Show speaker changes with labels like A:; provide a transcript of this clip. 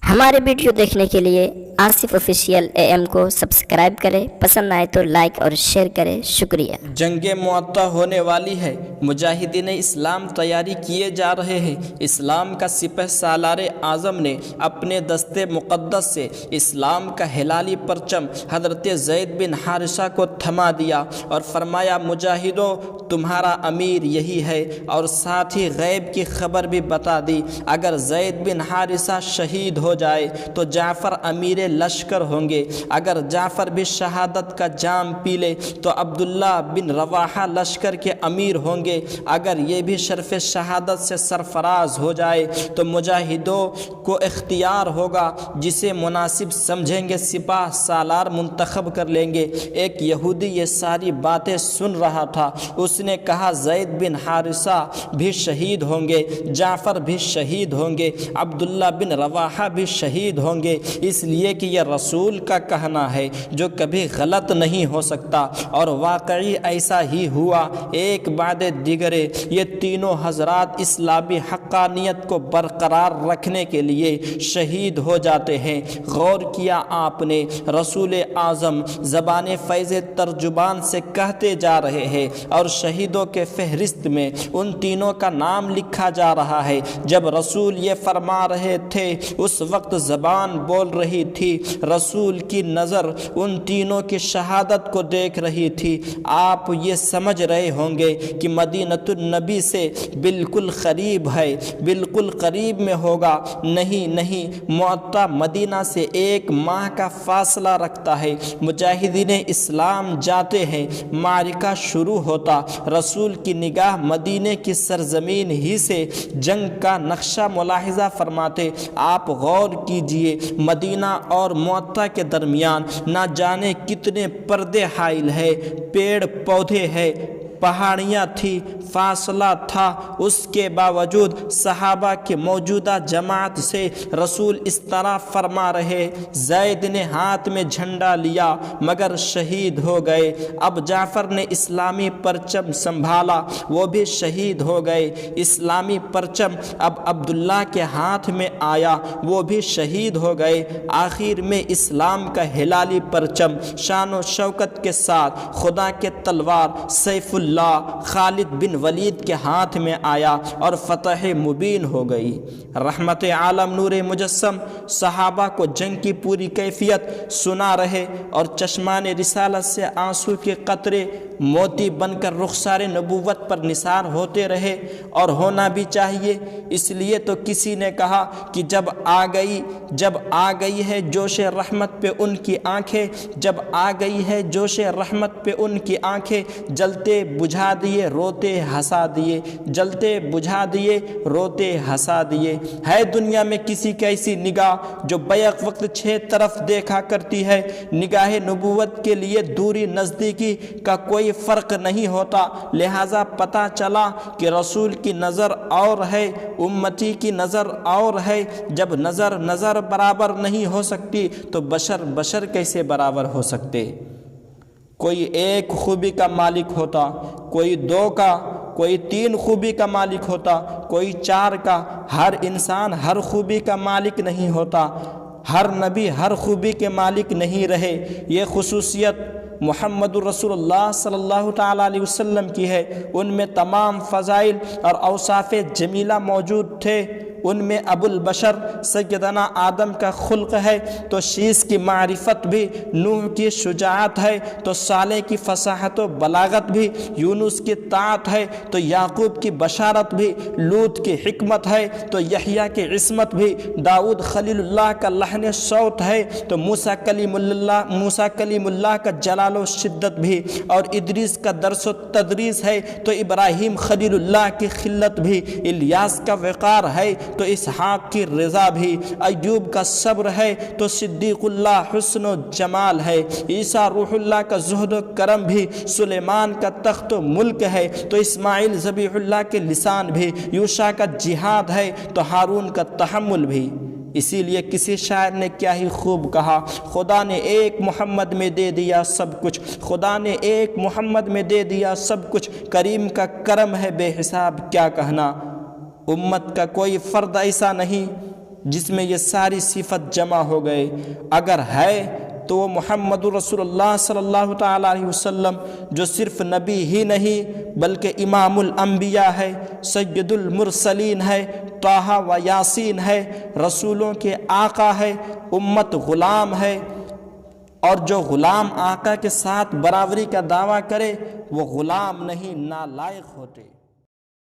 A: ہمارے ویڈیو دیکھنے کے لیے آصف آفیشیل AM کو سبسکرائب کریں، پسند آئے تو لائک اور شیئر کریں۔ شکریہ۔
B: جنگ معطا ہونے والی ہے، مجاہدین اسلام تیاری کیے جا رہے ہیں۔ اسلام کا سپہ سالار اعظم نے اپنے دست مقدس سے اسلام کا ہلالی پرچم حضرت زید بن حارثہ کو تھما دیا اور فرمایا، مجاہدوں تمہارا امیر یہی ہے، اور ساتھ ہی غیب کی خبر بھی بتا دی۔ اگر زید بن حارثہ شہید ہو جائے تو جعفر امیر لشکر ہوں گے، اگر جعفر بھی شہادت کا جام پی لے تو عبداللہ بن رواحہ لشکر کے امیر ہوں گے، اگر یہ بھی شرف شہادت سے سرفراز ہو جائے تو مجاہدوں کو اختیار ہوگا، جسے مناسب سمجھیں گے سپاہ سالار منتخب کر لیں گے۔ ایک یہودی یہ ساری باتیں سن رہا تھا، اس نے کہا، زید بن حارثہ بھی شہید ہوں گے، جعفر بھی شہید ہوں گے، عبداللہ بن رواحہ بھی شہید ہوں گے، اس لیے کہ یہ رسول کا کہنا ہے جو کبھی غلط نہیں ہو سکتا۔ اور واقعی ایسا ہی ہوا، ایک بعد دیگر یہ تینوں حضرات اسلامی حقانیت کو برقرار رکھنے کے لیے شہید ہو جاتے ہیں۔ غور کیا آپ نے، رسول اعظم زبان فیض ترجمان سے کہتے جا رہے ہیں اور شہیدوں کے فہرست میں ان تینوں کا نام لکھا جا رہا ہے۔ جب رسول یہ فرما رہے تھے اس وقت زبان بول رہی تھی، رسول کی نظر ان تینوں کی شہادت کو دیکھ رہی تھی۔ آپ یہ سمجھ رہے ہوں گے کہ مدینۃ النبی سے بالکل قریب ہے، بالکل قریب میں ہوگا۔ نہیں، معطا مدینہ سے 1 ماہ کا فاصلہ رکھتا ہے۔ مجاہدین اسلام جاتے ہیں، معرکہ شروع ہوتا، رسول کی نگاہ مدینے کی سرزمین ہی سے جنگ کا نقشہ ملاحظہ فرماتے۔ آپ غور کیجئے، مدینہ اور معطا کے درمیان نہ جانے کتنے پردے حائل ہے، پیڑ پودے ہیں، پہاڑیاں تھی، فاصلہ تھا، اس کے باوجود صحابہ کی موجودہ جماعت سے رسول اس طرح فرما رہے، زید نے ہاتھ میں جھنڈا لیا مگر شہید ہو گئے۔ اب جعفر نے اسلامی پرچم سنبھالا، وہ بھی شہید ہو گئے۔ اسلامی پرچم اب عبداللہ کے ہاتھ میں آیا، وہ بھی شہید ہو گئے۔ آخر میں اسلام کا ہلالی پرچم شان و شوکت کے ساتھ خدا کے تلوار سیف اللہ خالد بن ولید کے ہاتھ میں آیا اور فتح مبین ہو گئی۔ رحمت عالم نور مجسم صحابہ کو جنگ کی پوری کیفیت سنا رہے اور چشمان رسالت سے آنسو کے قطرے موتی بن کر رخسار نبوت پر نثار ہوتے رہے، اور ہونا بھی چاہیے۔ اس لیے تو کسی نے کہا کہ جب آ گئی ہے جوش رحمت پہ ان کی آنکھیں، جب آ گئی ہے جوش رحمت پہ ان کی آنکھیں، جلتے بجھا دیے روتے ہنسا دیے، جلتے بجھا دیے روتے ہنسا دیے۔ ہے دنیا میں کسی کی ایسی نگاہ جو بیک وقت 6 طرف دیکھا کرتی ہے؟ نگاہ نبوت کے لیے دوری نزدیکی کا کوئی فرق نہیں ہوتا، لہٰذا پتہ چلا کہ رسول کی نظر اور ہے، امتی کی نظر اور ہے۔ جب نظر برابر نہیں ہو سکتی تو بشر کیسے برابر ہو سکتے؟ کوئی 1 خوبی کا مالک ہوتا، کوئی 2 کا، کوئی 3 خوبی کا مالک ہوتا، کوئی 4 کا۔ ہر انسان ہر خوبی کا مالک نہیں ہوتا، ہر نبی ہر خوبی کے مالک نہیں رہے۔ یہ خصوصیت محمد رسول اللہ صلی اللہ تعالیٰ علیہ وسلم کی ہے، ان میں تمام فضائل اور اوصاف جمیلہ موجود تھے۔ ان میں ابو البشر سیدنا آدم کا خلق ہے تو شیس کی معرفت بھی، نوح کی شجاعت ہے تو صالح کی فصاحت و بلاغت بھی، یونس کی طاعت ہے تو یعقوب کی بشارت بھی، لوط کی حکمت ہے تو یحییٰ کی عصمت بھی، داؤد خلیل اللہ کا لحن صوت ہے تو موسیٰ کلیم اللہ کا جلال و شدت بھی، اور ادریس کا درس و تدریس ہے تو ابراہیم خلیل اللہ کی خلت بھی، الیاس کا وقار ہے تو اسحاق کی رضا بھی، ایوب کا صبر ہے تو صدیق اللہ حسن و جمال ہے، عیسیٰ روح اللہ کا زہد و کرم بھی، سلیمان کا تخت و ملک ہے تو اسماعیل ذبیح اللہ کے لسان بھی، یوشع کا جہاد ہے تو ہارون کا تحمل بھی۔ اسی لیے کسی شاعر نے کیا ہی خوب کہا، خدا نے ایک محمد میں دے دیا سب کچھ، خدا نے ایک محمد میں دے دیا سب کچھ، کریم کا کرم ہے بے حساب کیا کہنا۔ امت کا کوئی فرد ایسا نہیں جس میں یہ ساری صفت جمع ہو گئے؟ اگر ہے تو وہ محمد رسول اللہ صلی اللہ تعالیٰ علیہ وسلم، جو صرف نبی ہی نہیں بلکہ امام الانبیاء ہے، سید المرسلین ہے، طٰہٰ و یاسین ہے، رسولوں کے آقا ہے، امت غلام ہے، اور جو غلام آقا کے ساتھ برابری کا دعویٰ کرے وہ غلام نہیں، نالائق ہوتے۔